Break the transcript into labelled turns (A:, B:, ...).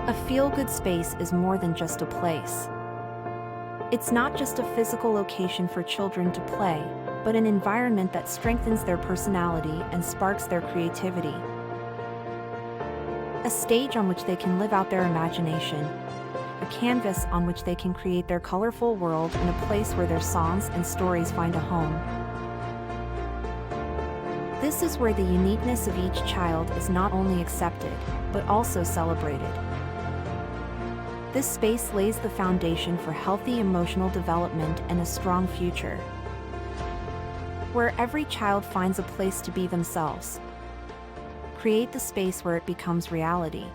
A: A feel-good space is more than just a place. It's not just a physical location for children to play, but an environment that strengthens their personality and sparks their creativity. A stage on which they can live out their imagination, a canvas on which they can create their colorful world, and a place where their songs and stories find a home. This is where the uniqueness of each child is not only accepted, but also celebrated. This space lays the foundation for healthy emotional development and a strong future, where every child finds a place to be themselves. Create the space where it becomes reality.